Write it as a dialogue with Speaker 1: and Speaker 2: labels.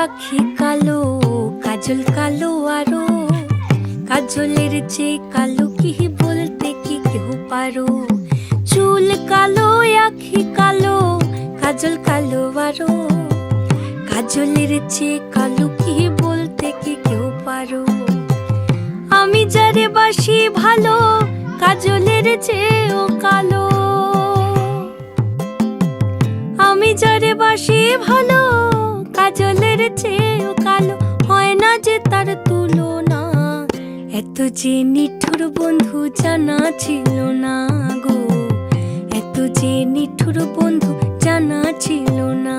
Speaker 1: আখি কালো, কাজল কালো আরো, কাজলের চেয়ে কালো কি বলতে কি কেউ পারো। চুল কালো, আখি কালো, কাজল কালো আরো, কাজলের চেয়ে কালো কি বলতে কি কেউ পারো। আমি যারে বাসি ভালো, কাজলের চেয়েও কালো। আমি যারে বাসি ভালো, কাজলের চেয়েও কালো। হয় না যে তার তুলনা, এত যে নিঠুর বন্ধু জানা ছিল না গো, এত যে নিঠুর বন্ধু জানা ছিল না।